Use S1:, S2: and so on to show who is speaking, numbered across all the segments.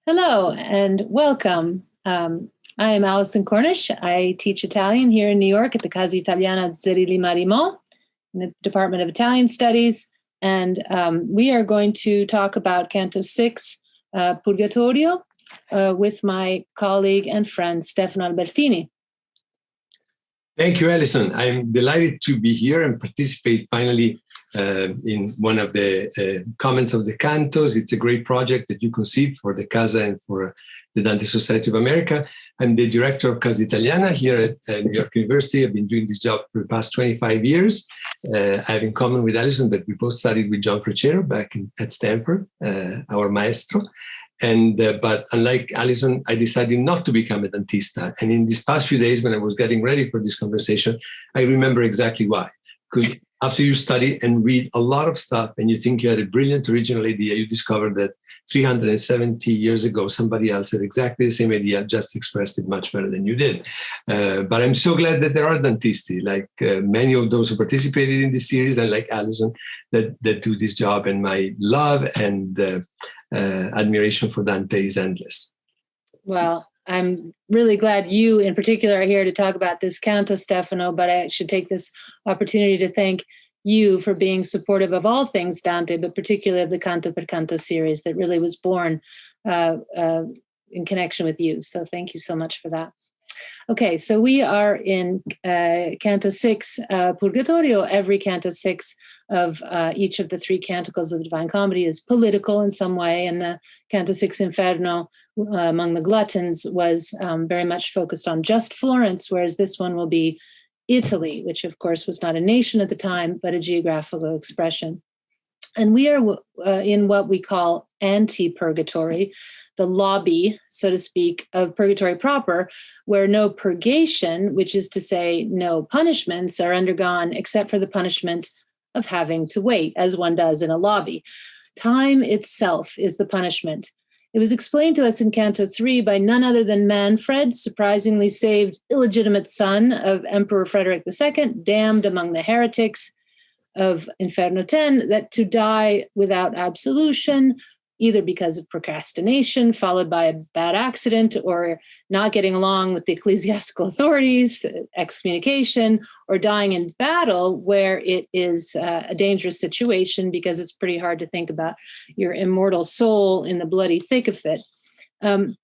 S1: Hello and welcome. I am Alison Cornish. I teach Italian here in New York at the Casa Italiana at Zerilli-Marimò in the Department of Italian Studies. And we are going to talk about Canto 6, Purgatorio, with my colleague and friend, Stefano Albertini.
S2: Thank you, Alison. I'm delighted to be here and participate finally in one of the comments of the Cantos. It's a great project that you conceived for the Casa and for the Dante Society of America. I'm the director of Casa Italiana here at New York University. I've been doing this job for the past 25 years. I have in common with Alison that we both studied with John Freccero back at Stanford, our maestro. And but unlike Alison, I decided not to become a dentista. And in these past few days, when I was getting ready for this conversation, I remember exactly why. Because after you study and read a lot of stuff and you think you had a brilliant original idea, you discover that 370 years ago, somebody else had exactly the same idea, just expressed it much better than you did. But I'm so glad that there are dentisti, like many of those who participated in this series, and like Alison, that do this job. And my love and admiration for Dante is endless.
S1: Well, I'm really glad you in particular are here to talk about this canto, Stefano, but I should take this opportunity to thank you for being supportive of all things Dante, but particularly of the Canto per Canto series that really was born in connection with you. So thank you so much for that. Okay, so we are in Canto 6, Purgatorio. Every Canto 6 of each of the three canticles of the Divine Comedy is political in some way, and the Canto 6 Inferno among the gluttons was very much focused on just Florence, whereas this one will be Italy, which of course was not a nation at the time, but a geographical expression. And we are in what we call anti-purgatory, the lobby, so to speak, of purgatory proper, where no purgation, which is to say no punishments, are undergone except for the punishment of having to wait, as one does in a lobby. Time itself is the punishment. It was explained to us in Canto 3 by none other than Manfred, surprisingly saved illegitimate son of Emperor Frederick II, damned among the heretics of Inferno 10, that to die without absolution, either because of procrastination followed by a bad accident or not getting along with the ecclesiastical authorities, excommunication, or dying in battle where it is a dangerous situation because it's pretty hard to think about your immortal soul in the bloody thick of it. In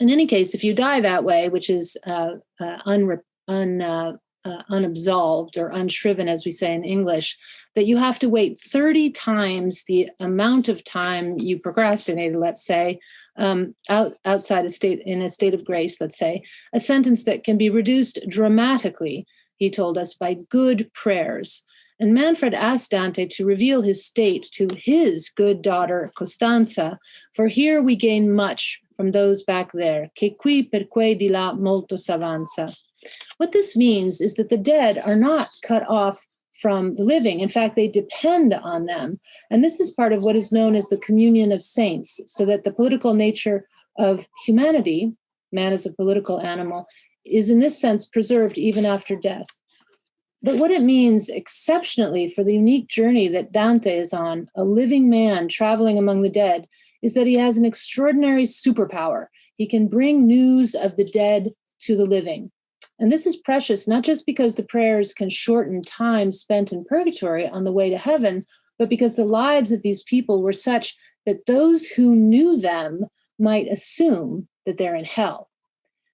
S1: any case, if you die that way, which is unabsolved or unshriven, as we say in English, that you have to wait 30 times the amount of time you procrastinated, let's say, outside in a state of grace, let's say, a sentence that can be reduced dramatically, he told us, by good prayers. And Manfred asked Dante to reveal his state to his good daughter, Costanza, for here we gain much from those back there, che qui per quei di là molto s'avanza. What this means is that the dead are not cut off from the living. In fact, they depend on them. And this is part of what is known as the communion of saints, so that the political nature of humanity, man as a political animal, is in this sense preserved even after death. But what it means exceptionally for the unique journey that Dante is on, a living man traveling among the dead, is that he has an extraordinary superpower. He can bring news of the dead to the living. And this is precious, not just because the prayers can shorten time spent in purgatory on the way to heaven, but because the lives of these people were such that those who knew them might assume that they're in hell.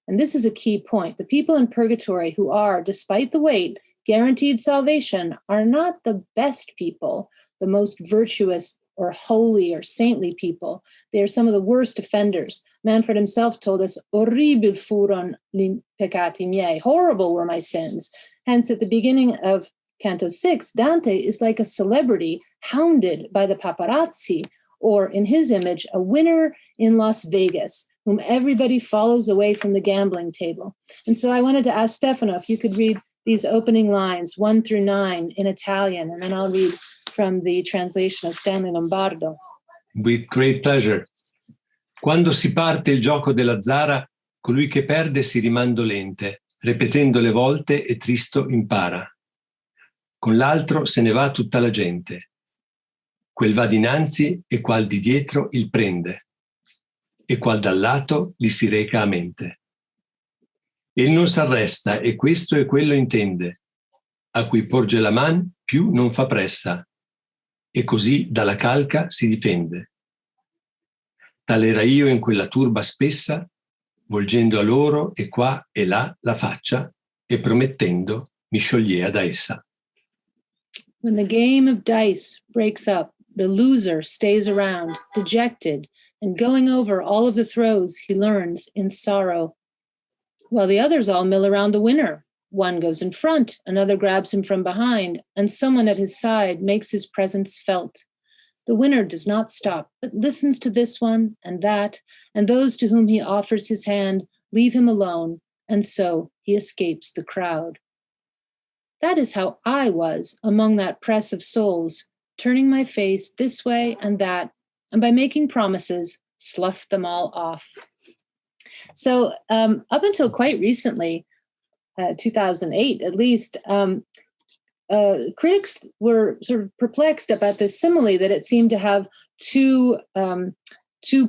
S1: And this is a key point. The people in purgatory who are, despite the wait, guaranteed salvation are not the best people, the most virtuous or holy or saintly people. They are some of the worst offenders. Manfred himself told us, "Orribil furon li peccati miei." Horrible were my sins. Hence, at the beginning of Canto 6, Dante is like a celebrity hounded by the paparazzi, or in his image, a winner in Las Vegas, whom everybody follows away from the gambling table. And so I wanted to ask Stefano if you could read these opening lines, 1 through 9, in Italian, and then I'll read from the translation of Stanley Lombardo.
S2: With great pleasure. Quando si parte il gioco della zara, colui che perde si rimandolente, ripetendo le volte e tristo impara. Con l'altro se ne va tutta la gente. Quel va dinanzi e qual di dietro il prende. e qual dal lato gli si reca a mente. El non s'arresta e questo e quello intende, a cui porge la man più non fa pressa, e così dalla calca si difende. Tal era io in quella turba spessa, volgendo a loro e qua e là la faccia, e promettendo mi sciogliea da essa.
S1: When the game of dice breaks up, the loser stays around, dejected, and going over all of the throws he learns in sorrow, while the others all mill around the winner. One goes in front, another grabs him from behind, and someone at his side makes his presence felt. The winner does not stop, but listens to this one and that, and those to whom he offers his hand leave him alone, and so he escapes the crowd. That is how I was among that press of souls, turning my face this way and that, and by making promises, sloughed them all off. So up until quite recently, 2008 at least, critics were sort of perplexed about this simile that it seemed to have two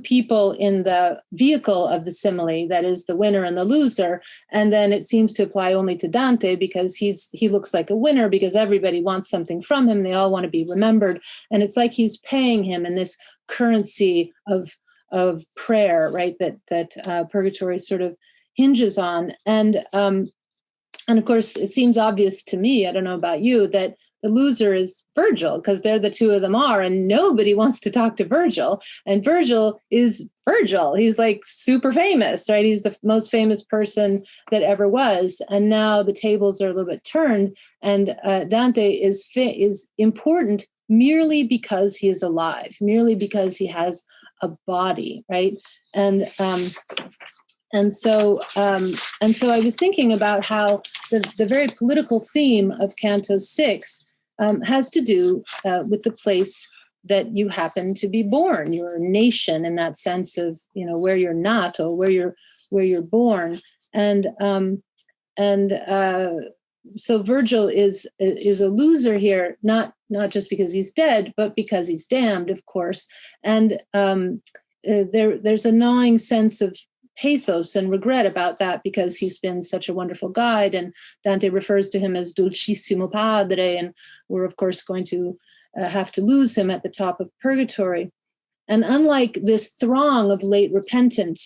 S1: people in the vehicle of the simile, that is the winner and the loser, and then it seems to apply only to Dante because he looks like a winner because everybody wants something from him. They all want to be remembered, and it's like he's paying him in this currency of prayer, right? That Purgatorio sort of hinges on, and of course, it seems obvious to me, I don't know about you, that the loser is Virgil, because there the two of them are, and nobody wants to talk to Virgil. And Virgil is Virgil. He's like super famous, right? He's the most famous person that ever was. And now the tables are a little bit turned, and Dante is important merely because he is alive, merely because he has a body, right? And so I was thinking about how the very political theme of Canto 6 has to do with the place that you happen to be born, your nation, in that sense of, where you're not or where you're born. And so Virgil is a loser here, not just because he's dead, but because he's damned, of course. And there's a gnawing sense of pathos and regret about that because he's been such a wonderful guide, and Dante refers to him as Dulcissimo Padre, and we're of course going to have to lose him at the top of Purgatory. And unlike this throng of late repentant,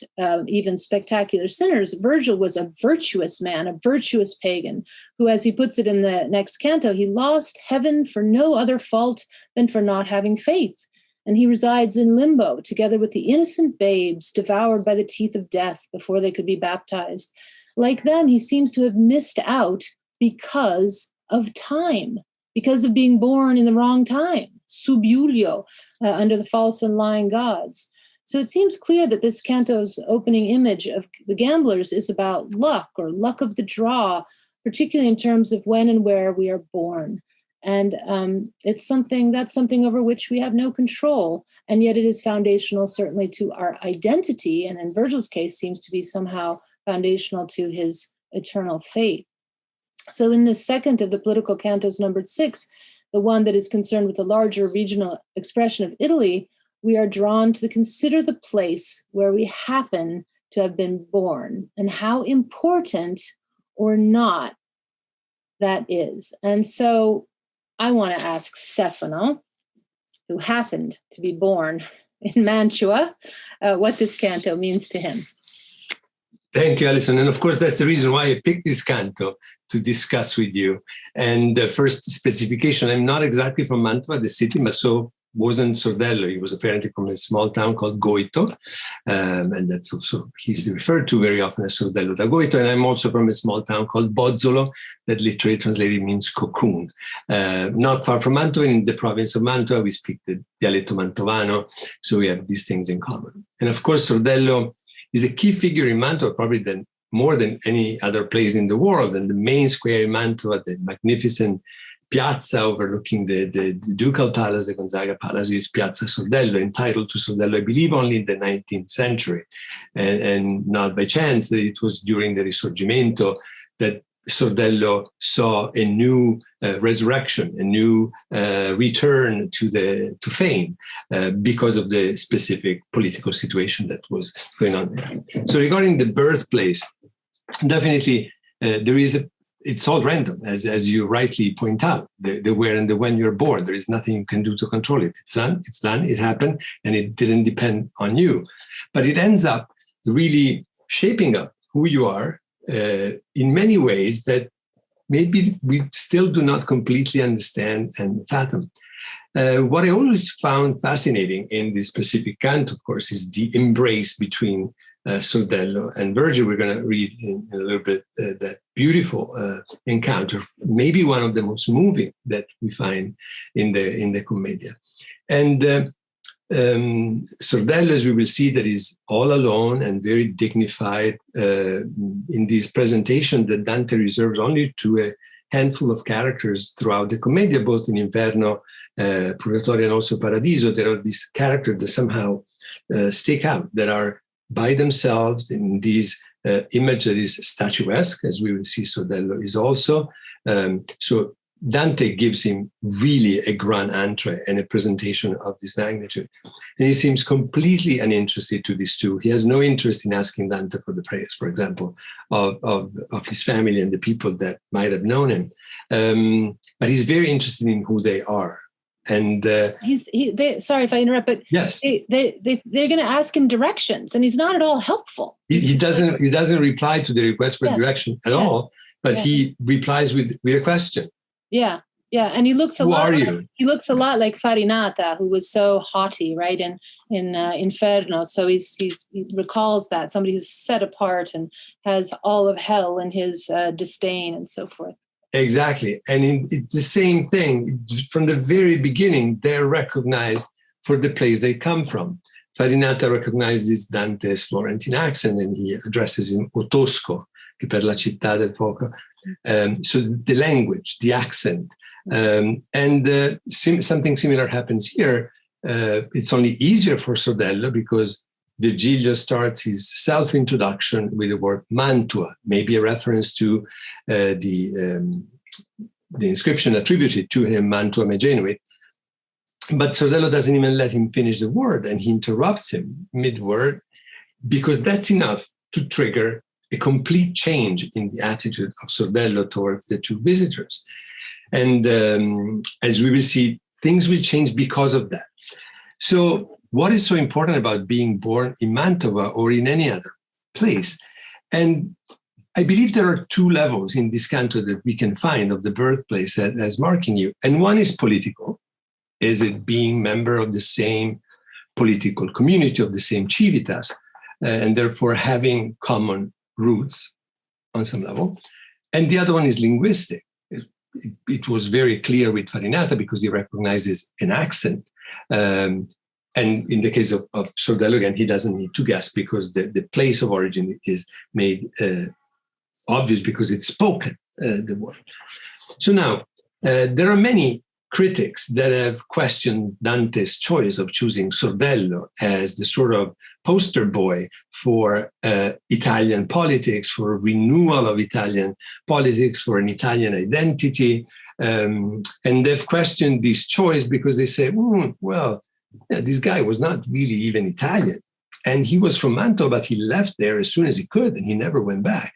S1: even spectacular sinners, Virgil was a virtuous man, a virtuous pagan, who, as he puts it in the next canto, he lost heaven for no other fault than for not having faith. And he resides in limbo together with the innocent babes devoured by the teeth of death before they could be baptized. Like them, he seems to have missed out because of time, because of being born in the wrong time, sub Iulio, under the false and lying gods. So it seems clear that this canto's opening image of the gamblers is about luck, or luck of the draw, particularly in terms of when and where we are born. And that's something over which we have no control, and yet it is foundational certainly to our identity, and in Virgil's case seems to be somehow foundational to his eternal fate. So in the second of the political cantos, numbered 6, the one that is concerned with the larger regional expression of Italy, we are drawn to consider the place where we happen to have been born and how important or not that is. And so I want to ask Stefano, who happened to be born in Mantua, what this canto means to him.
S2: Thank you, Alison. And of course, that's the reason why I picked this canto to discuss with you. And the first specification, I'm not exactly from Mantua, the city, but so wasn't Sordello. He was apparently from a small town called Goito. And that's also, he's referred to very often as Sordello da Goito. And I'm also from a small town called Bozzolo, that literally translated means cocoon. Not far from Mantua, in the province of Mantua, we speak the dialetto mantovano. So we have these things in common. And of course, Sordello is a key figure in Mantua, probably more than any other place in the world. And the main square in Mantua, the magnificent piazza overlooking the Ducal Palace, the Gonzaga Palace, is Piazza Sordello, entitled to Sordello, I believe, only in the 19th century. And not by chance that it was during the Risorgimento that Sordello saw a new resurrection, a new return to fame because of the specific political situation that was going on there. So regarding the birthplace, definitely it's all random, as you rightly point out, the where and the when you're born. There is nothing you can do to control it. It's done, it happened, and it didn't depend on you. But it ends up really shaping up who you are in many ways that maybe we still do not completely understand and fathom. What I always found fascinating in this specific canto, of course, is the embrace between Sordello and Virgil. We're going to read in a little bit that beautiful encounter, maybe one of the most moving that we find in the Commedia. And Sordello, as we will see, that is all alone and very dignified in this presentation that Dante reserves only to a handful of characters throughout the Commedia, both in Inferno, Purgatorio, and also Paradiso. There are these characters that somehow stick out, that are by themselves in this image that is statuesque, as we will see Sordello is also. So Dante gives him really a grand entree and a presentation of this magnitude. And he seems completely uninterested to these two. He has no interest in asking Dante for the prayers, for example, of his family and the people that might have known him. But he's very interested in who they are. And
S1: sorry if I interrupt, but
S2: yes,
S1: they're going to ask him directions, and he's not at all helpful.
S2: He doesn't reply to the request for direction at all, but he replies with a question.
S1: Yeah, and he looks
S2: Who are you?
S1: He looks a lot like Farinata, who was so haughty, right? In Inferno, so he recalls that somebody who's set apart and has all of hell in his disdain and so forth.
S2: Exactly, and it's the same thing from the very beginning. They're recognized for the place they come from. Farinata recognizes Dante's Florentine accent, and he addresses him O Tosco, che per la città del fuoco. So the language, the accent, and something similar happens here. It's only easier for Sordello because Virgilio starts his self-introduction with the word Mantua, maybe a reference to the inscription attributed to him, Mantua me genuit. But Sordello doesn't even let him finish the word, and he interrupts him mid-word, because that's enough to trigger a complete change in the attitude of Sordello towards the two visitors. And as we will see, things will change because of that. So what is so important about being born in Mantova or in any other place? And I believe there are two levels in this canto that we can find of the birthplace as marking you. And one is political. Is it being member of the same political community, of the same civitas, and therefore having common roots on some level? And the other one is linguistic. It was very clear with Farinata because he recognizes an accent. And in the case of Sordello, again, he doesn't need to guess because the place of origin is made obvious because it's spoken, the word. So now, there are many critics that have questioned Dante's choice of choosing Sordello as the sort of poster boy for Italian politics, for a renewal of Italian politics, for an Italian identity. And they've questioned this choice because they say, this guy was not really even Italian. And he was from Mantua, but he left there as soon as he could, and he never went back.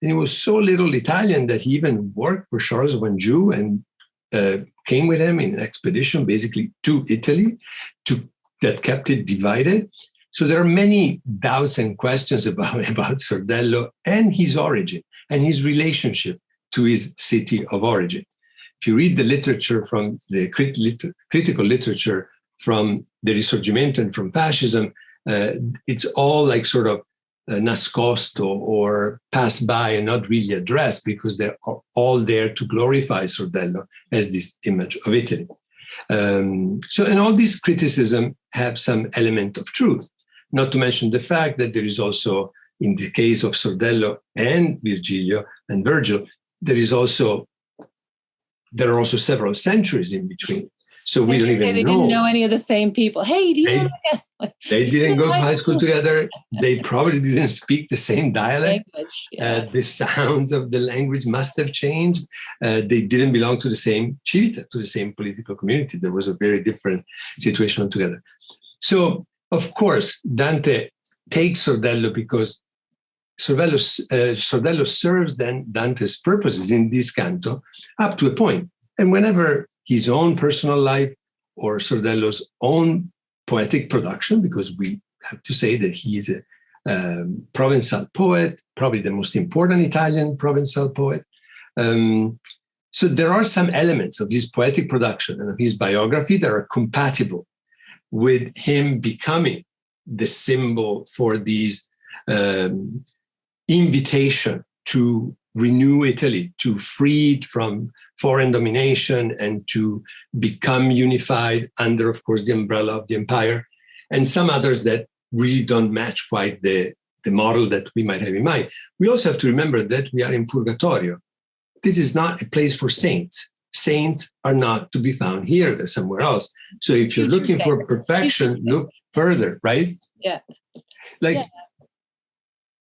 S2: And he was so little Italian that he even worked for Charles of Anjou and came with him in an expedition basically to Italy that kept it divided. So there are many doubts and questions about Sordello and his origin and his relationship to his city of origin. If you read the literature from the critical literature from the Risorgimento and from fascism, it's all like sort of nascosto or passed by and not really addressed because they're all there to glorify Sordello as this image of Italy. And all these criticism have some element of truth, not to mention the fact that there is also, in the case of Sordello and Virgilio and Virgil, there are also several centuries in between. So we don't even
S1: they
S2: know.
S1: didn't know any of the same people. Hey, do you know that?
S2: They didn't go to high school together. They probably didn't speak the same dialect.
S1: Language, yeah.
S2: The sounds of the language must have changed. They didn't belong to the same civiltà, to the same political community. There was a very different situation altogether. So, of course, Dante takes Sordello because Sordello serves then Dante's purposes in this canto up to a point. And whenever his own personal life or Sordello's own poetic production, because we have to say that he is a Provençal poet, probably the most important Italian Provençal poet. So there are some elements of his poetic production and of his biography that are compatible with him becoming the symbol for these invitation to renew Italy, to free it from foreign domination and to become unified under, of course, the umbrella of the empire, and some others that really don't match quite the model that we might have in mind. We also have to remember that we are in Purgatorio. This is not a place for saints. Saints are not to be found here, they're somewhere else. So if you're looking for perfection, look further, right?
S1: Yeah.
S2: Like,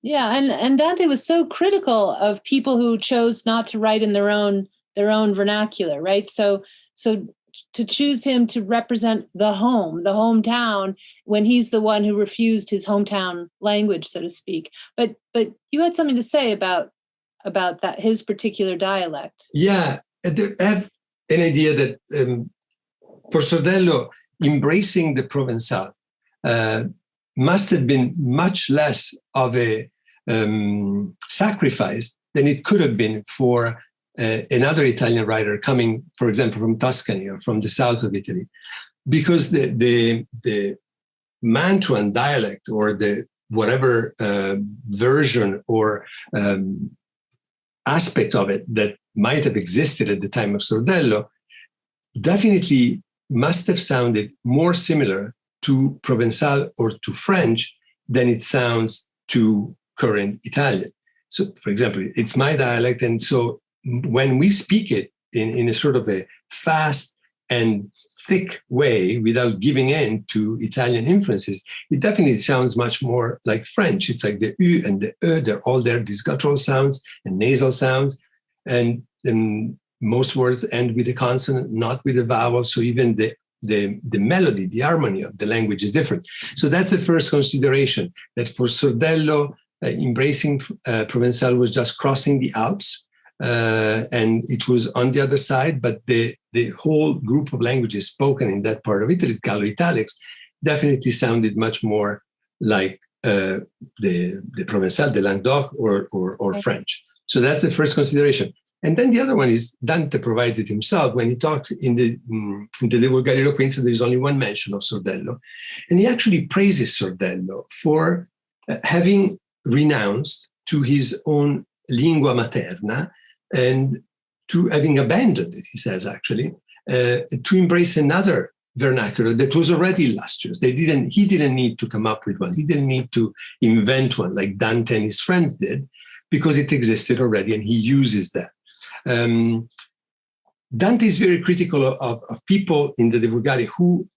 S1: yeah, and Dante was so critical of people who chose not to write in their own vernacular, right? So to choose him to represent the hometown, when he's the one who refused his hometown language, so to speak. But you had something to say about that, his particular dialect.
S2: Yeah, I have an idea that for Sordello, embracing the Provençal must have been much less of a sacrifice than it could have been for another Italian writer coming, for example, from Tuscany or from the south of Italy, because the Mantuan dialect or the whatever version or aspect of it that might have existed at the time of Sordello definitely must have sounded more similar to Provençal or to French than it sounds to current Italian. So, for example, it's my dialect, and so when we speak it in a sort of a fast and thick way without giving in to Italian influences, it definitely sounds much more like French. It's like the U and the E, they're all there, these guttural sounds and nasal sounds, and most words end with a consonant, not with a vowel, so even the melody, the harmony of the language is different. So that's the first consideration, that for Sordello, embracing Provençal was just crossing the Alps, and it was on the other side, but the whole group of languages spoken in that part of Italy, Gallo-Italics, definitely sounded much more like the Provençal, the Languedoc, or French. So that's the first consideration. And then the other one is Dante provides it himself when he talks in the De Vulgariloquenza. There is only one mention of Sordello, and he actually praises Sordello for having renounced to his own lingua materna and to having abandoned it, he says actually, to embrace another vernacular that was already illustrious. He didn't need to come up with one. He didn't need to invent one like Dante and his friends did, because it existed already, and he uses that. Dante is very critical of people in the De Vulgari who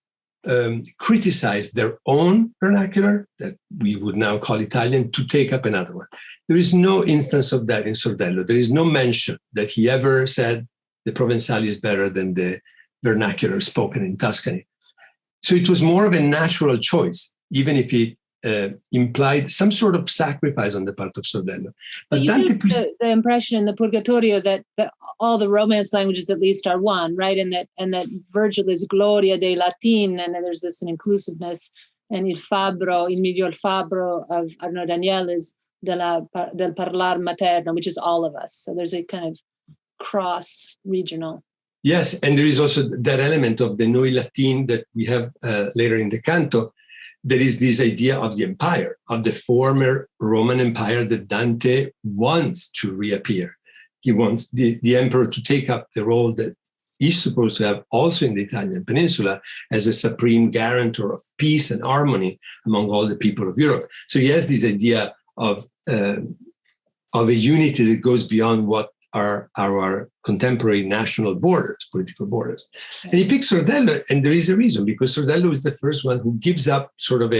S2: criticize their own vernacular, that we would now call Italian, to take up another one. There is no instance of that in Sordello. There is no mention that he ever said the Provençal is better than the vernacular spoken in Tuscany. So it was more of a natural choice, even if it implied some sort of sacrifice on the part of Sordello. But Dante
S1: the impression in the Purgatorio that all the Romance languages at least are one, right? And that Virgil is Gloria dei Latin, and then there's this an inclusiveness, and il miglior fabbro of Arnaud Daniel is del parlar materno, which is all of us. So there's a kind of cross-regional.
S2: Yes, and there is also that element of the Noi Latin that we have later in the Canto. There is this idea of the empire, of the former Roman Empire that Dante wants to reappear. He wants the emperor to take up the role that he's supposed to have also in the Italian peninsula as a supreme guarantor of peace and harmony among all the people of Europe. So he has this idea of a unity that goes beyond what our contemporary national borders, political borders. And he picks Sordello, and there is a reason, because Sordello is the first one who gives up sort of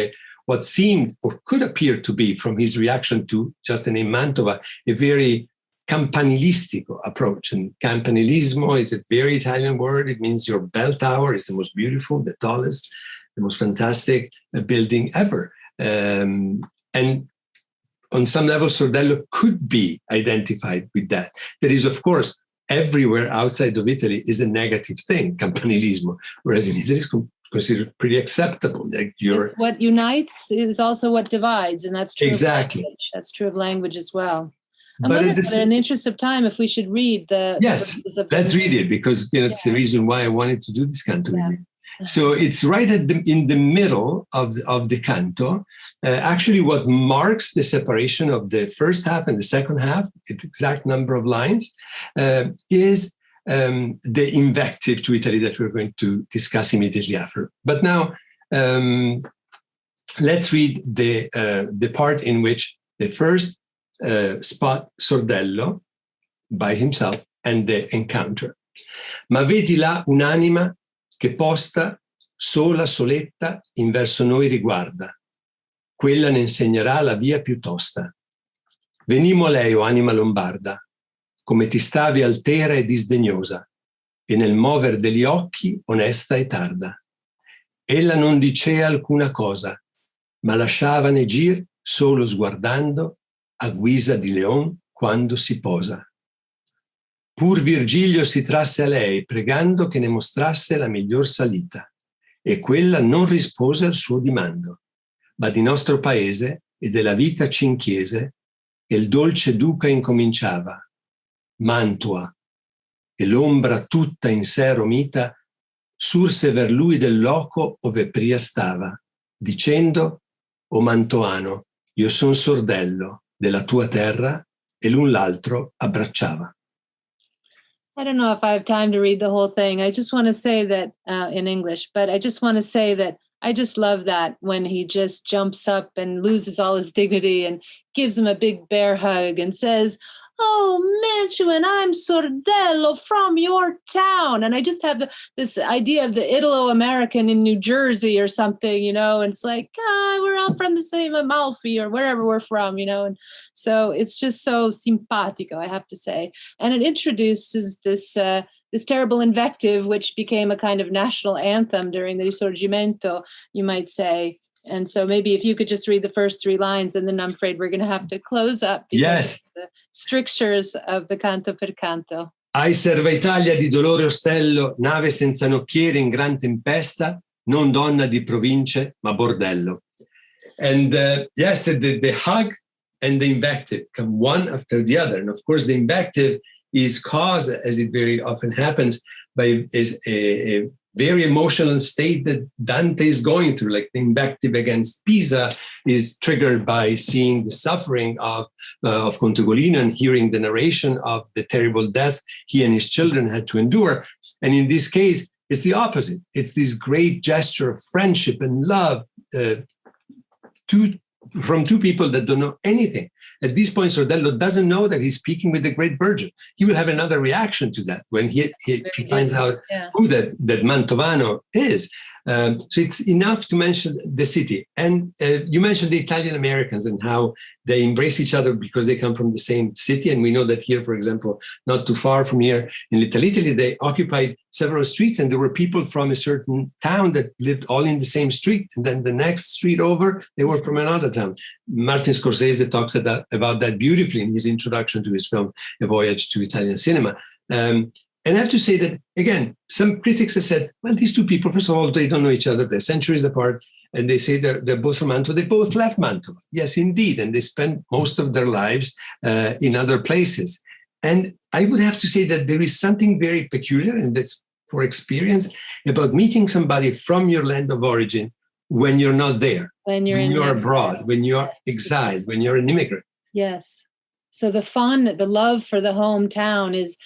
S2: what seemed or could appear to be, from his reaction to just the name Mantova, a very campanilistico approach. And campanilismo is a very Italian word. It means your bell tower is the most beautiful, the tallest, the most fantastic building ever. And on some level, Sordello could be identified with that. There is, of course, everywhere outside of Italy is a negative thing, campanilismo, whereas in Italy it's considered pretty acceptable. Like
S1: what unites is also what divides, and that's true.
S2: Exactly.
S1: Of language. That's true of language as well.
S2: But
S1: in the interest of time, if we should read
S2: Yes, let's read it, because it's the reason why I wanted to do this canto with you. So it's right in the middle of the canto. Actually, what marks the separation of the first half and the second half, the exact number of lines, is the invective to Italy that we're going to discuss immediately after. But now, let's read the part in which the first spot Sordello by himself and the encounter. Ma vedi là un'anima che posta, sola, soletta, in verso noi riguarda. Quella ne insegnerà la via più tosta. Venimo a lei, o anima lombarda, come ti stavi altera e disdegnosa, e nel mover degli occhi onesta e tarda. Ella non dicea alcuna cosa, ma lasciavane gir solo sguardando, a guisa di leon quando si posa. Pur Virgilio si trasse a lei, pregando che ne mostrasse la miglior salita, e quella non rispose al suo dimando, ma di nostro paese e della vita cinchiese che il dolce duca incominciava, Mantua, e l'ombra tutta in sé romita surse ver lui del loco ove pria stava, dicendo: O Mantoano, io son Sordello della tua terra, e l'un l'altro abbracciava.
S1: I don't know if I have time to read the whole thing. I just want to say that in English, but I just want to say that I just love that when he just jumps up and loses all his dignity and gives him a big bear hug and says, "Oh, Mantuan, I'm Sordello from your town." And I just have this idea of the Italo-American in New Jersey or something, and it's like, we're all from the same Amalfi or wherever we're from, and so it's just so simpatico, I have to say. And it introduces this terrible invective, which became a kind of national anthem during the Risorgimento, you might say. And so maybe if you could just read the first 3 lines, and then I'm afraid we're going to have to close up.
S2: Yes.
S1: The strictures of the Canto per Canto.
S2: Ai serva Italia di dolore ostello, nave senza nocchiere in gran tempesta, non donna di province, ma bordello. And yes, the hug and the invective come one after the other. And of course, the invective is caused, as it very often happens, by a very emotional state that Dante is going through. Like the invective against Pisa is triggered by seeing the suffering of Contugolino and hearing the narration of the terrible death he and his children had to endure. And in this case, it's the opposite. It's this great gesture of friendship and love from two people that don't know anything. At this point, Sordello doesn't know that he's speaking with the great Virgil. He will have another reaction to that when he finds out who that Mantovano is. So it's enough to mention the city. And you mentioned the Italian Americans and how they embrace each other because they come from the same city. And we know that here, for example, not too far from here in Little Italy, they occupied several streets, and there were people from a certain town that lived all in the same street. And then the next street over, they were from another town. Martin Scorsese talks about that beautifully in his introduction to his film, A Voyage to Italian Cinema. And I have to say that, again, some critics have said, well, these two people, first of all, they don't know each other. They're centuries apart. And they say they're both from Mantova. They both left Mantova. Yes, indeed. And they spent most of their lives in other places. And I would have to say that there is something very peculiar, and that's for experience, about meeting somebody from your land of origin when you're not there, when you're abroad, when you're exiled, when you're an immigrant.
S1: Yes. So the love for the hometown is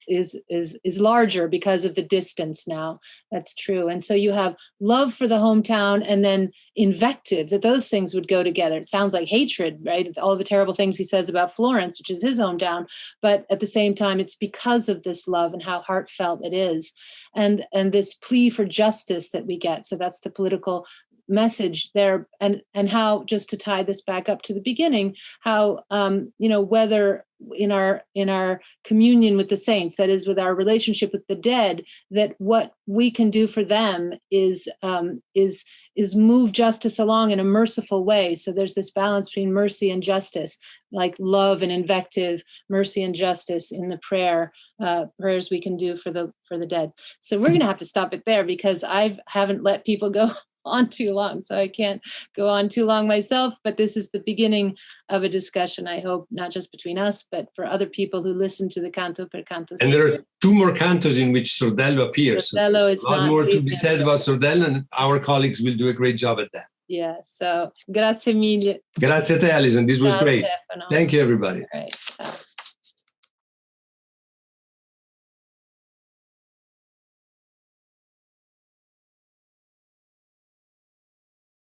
S1: is larger because of the distance now. That's true. And so you have love for the hometown and then invectives, that those things would go together. It sounds like hatred, right? All the terrible things he says about Florence, which is his hometown, but at the same time, it's because of this love and how heartfelt it is. And this plea for justice that we get. So that's the political message there, and how, just to tie this back up to the beginning, how whether in our communion with the saints, that is, with our relationship with the dead, that what we can do for them is move justice along in a merciful way. So there's this balance between mercy and justice, like love and invective, mercy and justice in the prayers we can do for the dead. So we're going to have to stop it there, because I haven't let people go on too long, so I can't go on too long myself, but this is the beginning of a discussion, I hope, not just between us, but for other people who listen to the Canto per Canto series.
S2: And there are 2 more cantos in which Sordello appears.
S1: Sordello is
S2: a lot more to be said about Sordello, and our colleagues will do a great job at that.
S1: Yeah, so grazie mille.
S2: Grazie a te, Alison. This was great.
S1: Stefano.
S2: Thank you, everybody.
S1: All right. Ciao.